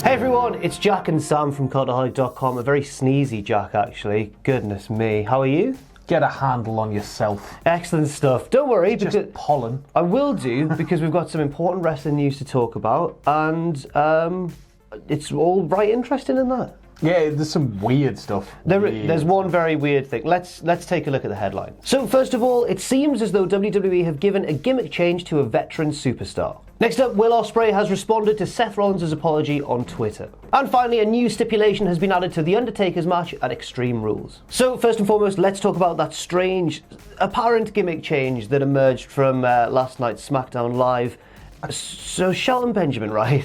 Hey everyone, it's Jack and Sam from Cultaholic.com. A very sneezy Jack, actually. Goodness me. How are you? Get a handle on yourself. Excellent stuff. Don't worry, Just because pollen. I will do, because we've got some important wrestling news to talk about, and it's all right interesting in that. Yeah, there's some weird stuff. There's one very weird thing. Let's take a look at the headline. So first of all, it seems as though WWE have given a gimmick change to a veteran superstar. Next up, Will Ospreay has responded to Seth Rollins' apology on Twitter. And finally, a new stipulation has been added to The Undertaker's match at Extreme Rules. So first and foremost, let's talk about that strange, apparent gimmick change that emerged from last night's SmackDown Live. So Shelton Benjamin, right?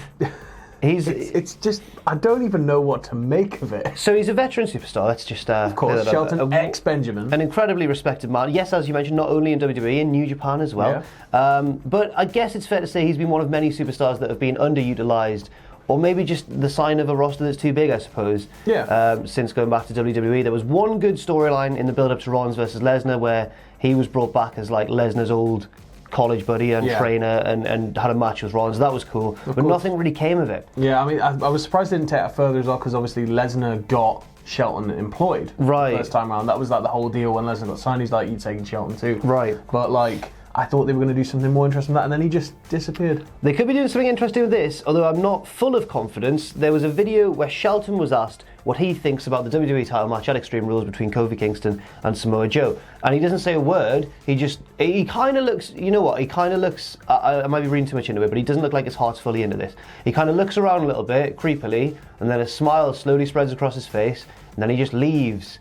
It's just, I don't even know what to make of it. So he's a veteran superstar, let's just... of course, Shelton ex-Benjamin. An incredibly respected man. Yes, as you mentioned, not only in WWE, in New Japan as well. Yeah. But I guess it's fair to say he's been one of many superstars that have been underutilised, or maybe just the sign of a roster that's too big, I suppose. Yeah. Since going back to WWE. There was one good storyline in the build-up to Rollins versus Lesnar where he was brought back as like Lesnar's old college buddy and trainer and had a match with Rollins. That was cool, but nothing really came of it. Yeah, I mean, I was surprised they didn't take it further as well, because obviously Lesnar got Shelton employed the first time around. That was like the whole deal when Lesnar got signed. He's like, you're taking Shelton too. Right. But like, I thought they were going to do something more interesting than that, and then he just disappeared. They could be doing something interesting with this, although I'm not full of confidence. There was a video where Shelton was asked what he thinks about the WWE title match at Extreme Rules between Kofi Kingston and Samoa Joe. And he doesn't say a word. He kind of looks, you know what, he kind of looks, I might be reading too much into it, but he doesn't look like his heart's fully into this. He kind of looks around a little bit, creepily, and then a smile slowly spreads across his face, and then he just leaves.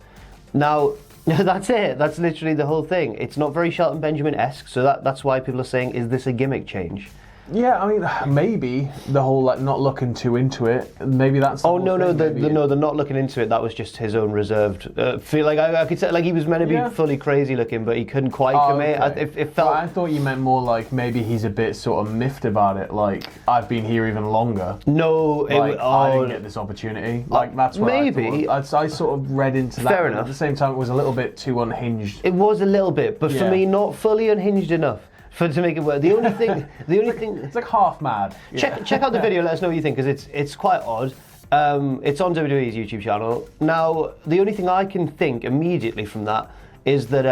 Now, that's it. That's literally the whole thing. It's not very Shelton Benjamin-esque, so that's why people are saying, is this a gimmick change? Yeah, I mean, maybe the whole like not looking too into it. Maybe that's. The not looking into it. That was just his own reserved. Feel like I could say like he was meant to be fully crazy looking, but he couldn't quite commit. Okay. It felt. But I thought you meant more like maybe he's a bit sort of miffed about it. Like I've been here even longer. No, I didn't get this opportunity. Like that's what maybe I sort of read into that. Fair enough. At the same time, it was a little bit too unhinged. It was a little bit, but for me, not fully unhinged enough. To make it work. The only thing, it's like half mad. Check out the video. Let us know what you think, because it's quite odd. It's on WWE's YouTube channel. Now, the only thing I can think immediately from that is that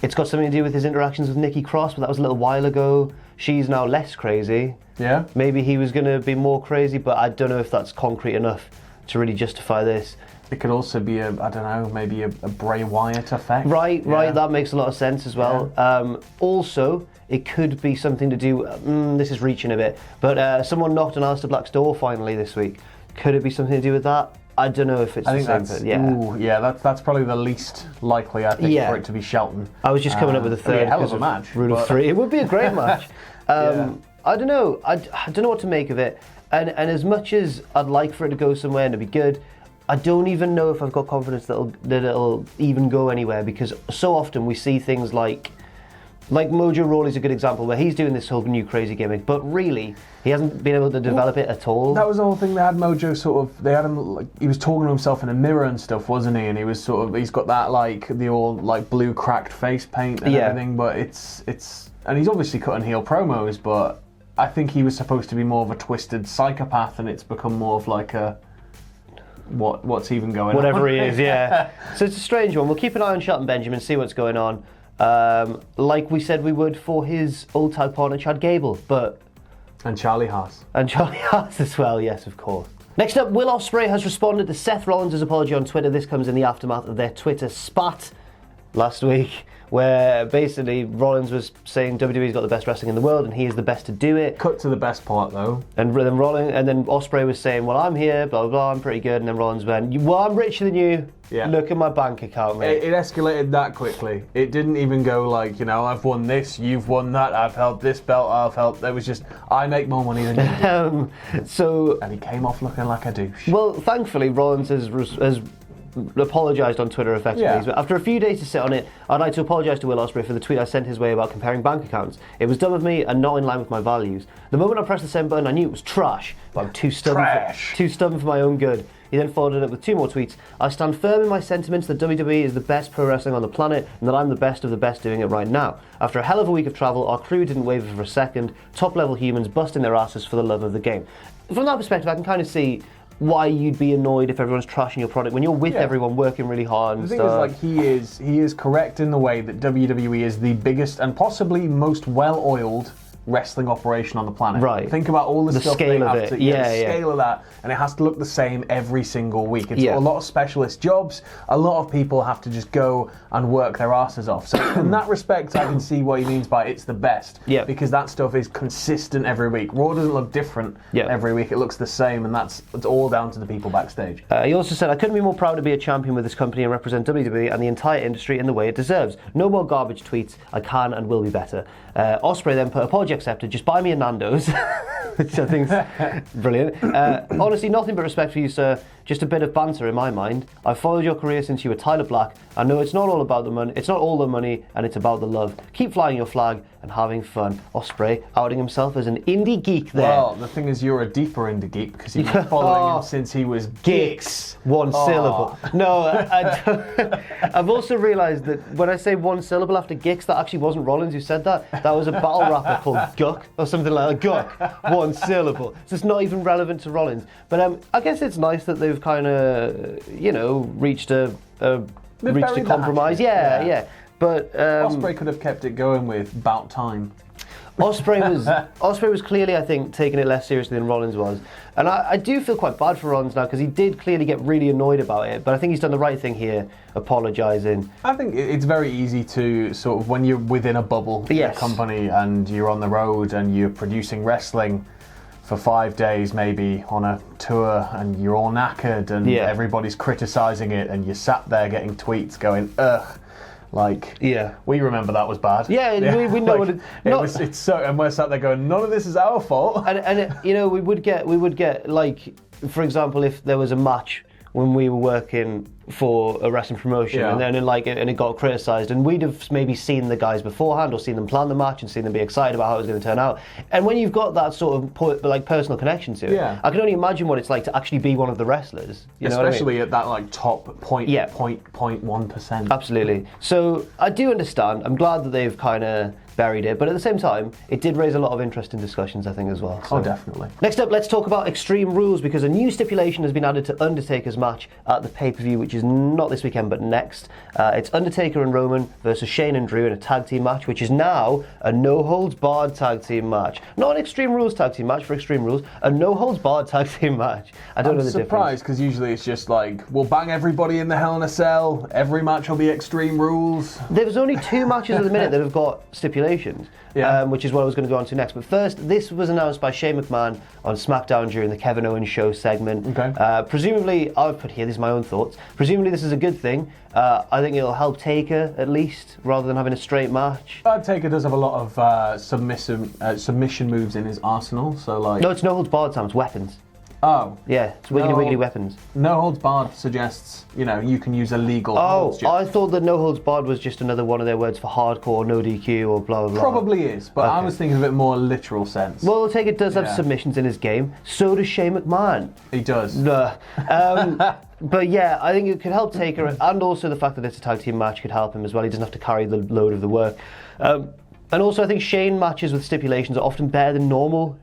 it's got something to do with his interactions with Nikki Cross, but that was a little while ago. She's now less crazy. Yeah. Maybe he was going to be more crazy, but I don't know if that's concrete enough to really justify this. It could also be maybe a Bray Wyatt effect. Right, that makes a lot of sense as well. Yeah. Also, it could be something to do, this is reaching a bit, but someone knocked on Aleister Black's door finally this week. Could it be something to do with that? I don't know if it's the same thing. That's probably the least likely, I think, for it to be Shelton. I was just coming up with a third hell of a match. Rule of three. It would be a great match. I don't know. I don't know what to make of it. And as much as I'd like for it to go somewhere and to be good, I don't even know if I've got confidence that it'll even go anywhere, because so often we see things like Mojo Rawley's a good example where he's doing this whole new crazy gimmick, but really he hasn't been able to develop it at all. That was the whole thing. They had Mojo they had him he was talking to himself in a mirror and stuff, wasn't he? And he was he's got that the all blue cracked face paint and everything, but it's and he's obviously cutting heel promos, but I think he was supposed to be more of a twisted psychopath, and it's become more of like a what's even going on? Whatever he is, yeah. So it's a strange one. We'll keep an eye on Shelton Benjamin, see what's going on. Like we said we would for his old tag partner Chad Gable, and Charlie Haas. And Charlie Haas as well, yes, of course. Next up, Will Ospreay has responded to Seth Rollins' apology on Twitter. This comes in the aftermath of their Twitter spat last week, where basically Rollins was saying WWE's got the best wrestling in the world and he is the best to do it. Cut to the best part though. And then Ospreay was saying, well, I'm here, blah, blah, blah, I'm pretty good. And then Rollins went, well, I'm richer than you. Yeah. Look at my bank account, mate. It escalated that quickly. It didn't even go like, I've won this, you've won that, I've held this belt, I've held... It was just, I make more money than you do. And he came off looking like a douche. Well, thankfully, Rollins has apologised on Twitter effectively. Yeah. After a few days to sit on it, I'd like to apologise to Will Ospreay for the tweet I sent his way about comparing bank accounts. It was dumb of me and not in line with my values. The moment I pressed the send button, I knew it was trash, but I'm too stubborn for my own good. He then followed it up with 2 more tweets. I stand firm in my sentiments that WWE is the best pro wrestling on the planet and that I'm the best of the best doing it right now. After a hell of a week of travel, our crew didn't waver for a second. Top-level humans busting their asses for the love of the game. From that perspective, I can kind of see why you'd be annoyed if everyone's trashing your product when you're with everyone working really hard and stuff. The thing is, like, he is correct in the way that WWE is the biggest and possibly most well-oiled wrestling operation on the planet. Right. Think about all the stuff scale they of have it. to, the scale of that, and it has to look the same every single week. It's a lot of specialist jobs. A lot of people have to just go and work their asses off. So in that respect, I can see what he means by it's the best. Yeah. Because that stuff is consistent every week. Raw doesn't look different every week. It looks the same, and it's all down to the people backstage. He also said, I couldn't be more proud to be a champion with this company and represent WWE and the entire industry in the way it deserves. No more garbage tweets. I can and will be better. Ospreay then put, apology accepted, just buy me a Nando's, which I think's brilliant. Honestly, nothing but respect for you, sir. Just a bit of banter in my mind. I've followed your career since you were Tyler Black. I know it's not all about the money, it's not all the money, and it's about the love. Keep flying your flag and having fun. Ospreay outing himself as an indie geek there. Well, the thing is, you're a deeper indie geek because you've been following him since he was Geeks. One syllable. No, I've also realised that when I say one syllable after Geeks, that actually wasn't Rollins who said that. That was a battle rapper called Guck or something like that. Guck, one syllable. So it's not even relevant to Rollins. But I guess it's nice that they've kind of, reached a compromise. Yeah. But Ospreay could have kept it going with About Time. Ospreay was clearly, I think, taking it less seriously than Rollins was. And I do feel quite bad for Rollins now because he did clearly get really annoyed about it. But I think he's done the right thing here, apologising. I think it's very easy to sort of, when you're within a bubble, a company, and you're on the road and you're producing wrestling for 5 days maybe on a tour and you're all knackered and everybody's criticising it and you're sat there getting tweets going, ugh. We remember that was bad. Yeah. We know what it's so, and we're sat there going, none of this is our fault. And we would get like, for example, if there was a match when we were working for a wrestling promotion, and then it got criticised, and we'd have maybe seen the guys beforehand or seen them plan the match and seen them be excited about how it was going to turn out. And when you've got that sort of personal connection to it, I can only imagine what it's like to actually be one of the wrestlers. Especially at that top 0.1%. Absolutely. So I do understand. I'm glad that they've kind of buried it, but at the same time, it did raise a lot of interesting discussions, I think, as well. So. Oh, definitely. Next up, let's talk about Extreme Rules, because a new stipulation has been added to Undertaker's match at the pay-per-view, which is not this weekend, but next. It's Undertaker and Roman versus Shane and Drew in a tag team match, which is now a no-holds-barred tag team match. Not an Extreme Rules tag team match for Extreme Rules, a no-holds-barred tag team match. I don't know the difference. I'm surprised, because usually it's just like, we'll bang everybody in the Hell in a Cell, every match will be Extreme Rules. There's only 2 matches at the minute that have got stipulations. Which is what I was going to go on to next. But first, this was announced by Shane McMahon on SmackDown during the Kevin Owens Show segment. Okay. Presumably, I've put here, these are my own thoughts, presumably this is a good thing. I think it'll help Taker, at least, rather than having a straight match. Taker does have a lot of submission moves in his arsenal, so like... No, it's no holds barred, Sam, it's weapons. Oh. Yeah, it's wiggly weapons. No holds barred suggests, you can use illegal holds. I thought that no holds barred was just another one of their words for hardcore, no DQ, or blah, blah, blah. Probably is, but I was thinking of it more literal sense. Well, Taker does have submissions in his game. So does Shane McMahon. He does. But yeah, I think it could help Taker, and also the fact that it's a tag team match could help him as well. He doesn't have to carry the load of the work. And also, I think Shane matches with stipulations are often better than normal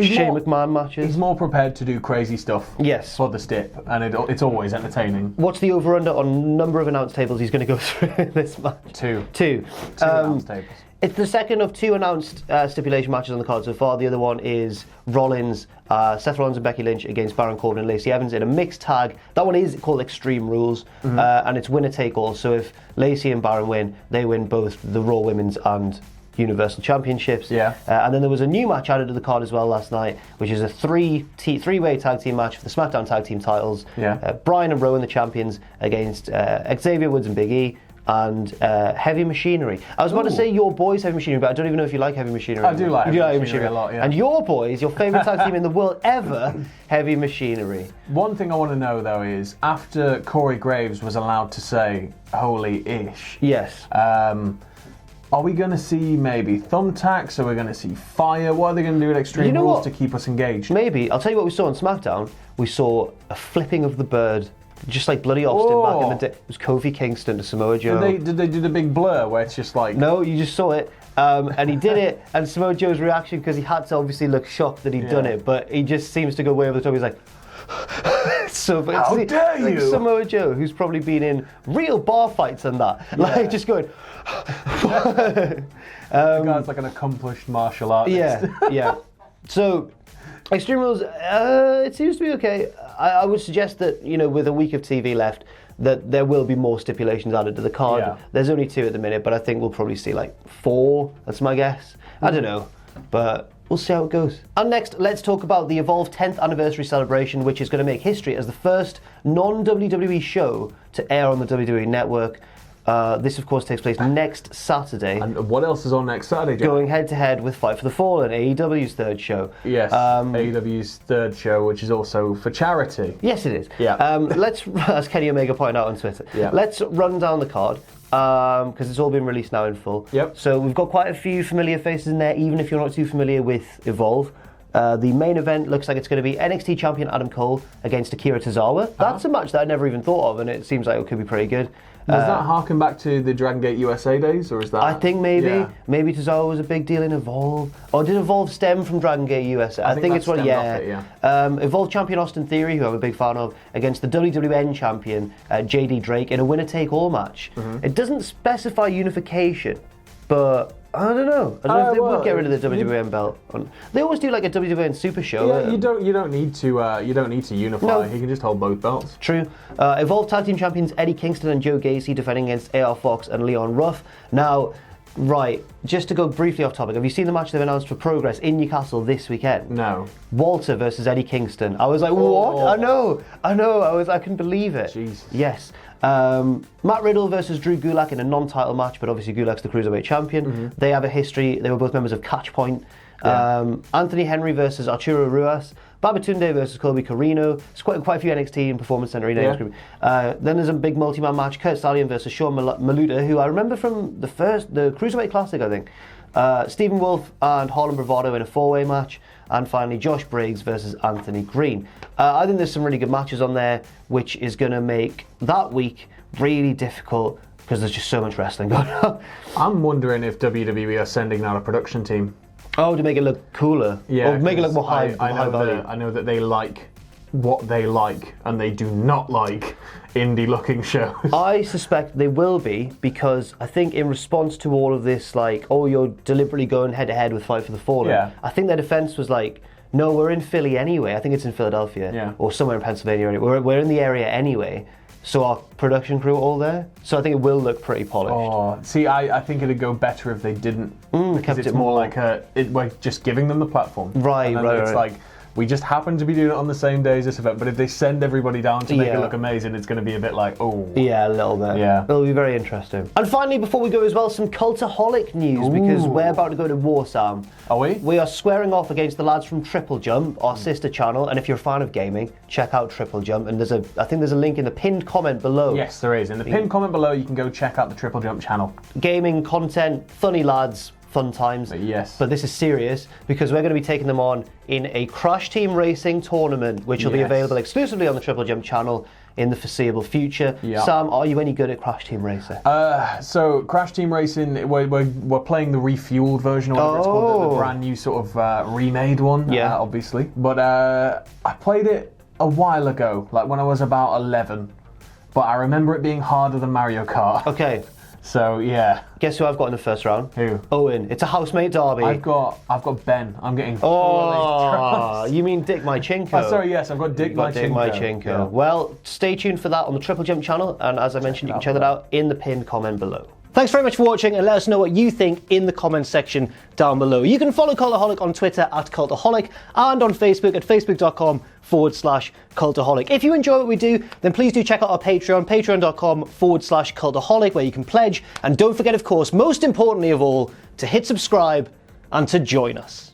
Shane McMahon matches. He's more prepared to do crazy stuff for the stip, and it's always entertaining. What's the over-under on number of announce tables he's going to go through in this match? Two. Two announce tables. It's the second of 2 announced stipulation matches on the card so far. The other one is Seth Rollins and Becky Lynch against Baron Corbin and Lacey Evans in a mixed tag. That one is called Extreme Rules, and it's winner take all. So if Lacey and Baron win, they win both the Raw Women's and Universal Championships. And then there was a new match added to the card as well last night, which is a three-way tag team match for the SmackDown tag team titles. Bryan and Rowan, the champions, against Xavier Woods and Big E, and Heavy Machinery. I was about to say your boys Heavy Machinery, but I don't even know if you like Heavy Machinery. I do like Heavy Machinery a lot, And your boys, your favourite tag team in the world ever, Heavy Machinery. One thing I want to know though is, after Corey Graves was allowed to say holy ish, Are we going to see maybe thumbtacks? Are we going to see fire? What are they going to do at Extreme Rules to keep us engaged? Maybe. I'll tell you what we saw on SmackDown. We saw a flipping of the bird, just like bloody Austin back in the day. It was Kofi Kingston to Samoa Joe. Did they do the big blur where it's just like... No, you just saw it. And he did it, and Samoa Joe's reaction, because he had to obviously look shocked that he'd done it, but he just seems to go way over the top. He's like... So, how dare you? Like Samoa Joe, who's probably been in real bar fights and that, like just going. The guy's like an accomplished martial artist. Yeah. So, Extreme Rules, it seems to be okay. I would suggest that, with a week of TV left, that there will be more stipulations added to the card. Yeah. There's only 2 at the minute, but I think we'll probably see like 4. That's my guess. I don't know, but. We'll see how it goes. And next, let's talk about the Evolve 10th anniversary celebration, which is going to make history as the first non-WWE show to air on the WWE network. This, of course, takes place next Saturday. And what else is on next Saturday, Jack? Going head-to-head with Fight for the Fallen, AEW's 3rd show. Yes, AEW's 3rd show, which is also for charity. Yes, it is. Yeah. Let's, as Kenny Omega pointed out on Twitter, let's run down the card. Because it's all been released now in full. Yep. So we've got quite a few familiar faces in there, even if you're not too familiar with Evolve. The main event looks like it's going to be NXT champion Adam Cole against Akira Tozawa. That's a match that I never even thought of, and it seems like it could be pretty good. Does that harken back to the Dragon Gate USA days, or is that... I think maybe Tozawa was a big deal in Evolve. Or did Evolve stem from Dragon Gate USA? I think it's what, Evolve champion Austin Theory, who I'm a big fan of, against the WWN champion JD Drake in a winner-take-all match. It doesn't specify unification, but... I don't know. I don't know if they would get rid of the WWN belt. They always do like a WWN Super Show. Yeah, you don't need to unify. No. You can just hold both belts. True. Evolve Tag Team Champions Eddie Kingston and Joe Gacy defending against AR Fox and Leon Ruff. Now, right, just to go briefly off topic, have you seen the match they've announced for Progress in Newcastle this weekend? No. Walter versus Eddie Kingston. I was like, what? I know. I couldn't believe it. Jesus. Yes. Matt Riddle versus Drew Gulak in a non-title match, but obviously Gulak's the Cruiserweight champion. They have a history. They were both members of Catch Point. Anthony Henry versus Arturo Ruas. Babatunde versus Colby Carino. It's quite a few NXT and Performance Center names. Then there's a big multi-man match. Kurt Stallion versus Sean Maluta, who I remember from the Cruiserweight Classic, I think. Stephen Wolf and Harlem Bravado in a 4-way match. And finally, Josh Briggs versus Anthony Green. I think there's some really good matches on there, which is going to make that week really difficult because there's just so much wrestling going on. I'm wondering if WWE are sending out a production team. Oh, to make it look cooler? Yeah. Or make it look more high value? I know that they like what they like, and they do not like indie-looking shows. I suspect they will be, because I think in response to all of this, like, oh, you're deliberately going head-to-head with Fight for the Fallen, I think their defense was like, no, we're in Philly anyway. I think it's in Philadelphia, or somewhere in Pennsylvania. Anyway. We're in the area anyway, so our production crew are all there. So I think it will look pretty polished. Oh, see, I think it'd go better if they didn't. Kept it's it more like we're just giving them the platform. Right. It's like, we just happen to be doing it on the same day as this event, but if they send everybody down to make it look amazing, it's going to be a bit like, oh. Yeah, a little bit. Yeah. It'll be very interesting. And finally, before we go as well, some Cultaholic news, because we're about to go to war, Sam. Are we? We are squaring off against the lads from Triple Jump, our sister channel, and if you're a fan of gaming, check out Triple Jump, and I think there's a link in the pinned comment below. Yes, there is. In the pinned comment below, you can go check out the Triple Jump channel. Gaming content, funny lads, fun times. Yes. But this is serious, because we're going to be taking them on in a Crash Team Racing tournament, which will be available exclusively on the Triple Jump channel in the foreseeable future. Sam, are you any good at Crash Team Racing? So Crash Team Racing, we're playing the refueled version, or whatever it's called, the brand new sort of remade one, obviously. But I played it a while ago, like when I was about 11. But I remember it being harder than Mario Kart. Okay. So yeah. Guess who I've got in the first round? Who? Owen. It's a housemate derby. I've got Ben. I'm getting. Oh, you mean Dick Mychenko? Sorry, yes, I've got Dick Mychenko. Yeah. Well, stay tuned for that on the Triple Jump channel, and as I mentioned, you can check that out in the pinned comment below. Thanks very much for watching, and let us know what you think in the comments section down below. You can follow Cultaholic on Twitter at Cultaholic and on Facebook at facebook.com/Cultaholic. If you enjoy what we do, then please do check out our Patreon, patreon.com/Cultaholic, where you can pledge. And don't forget, of course, most importantly of all, to hit subscribe and to join us.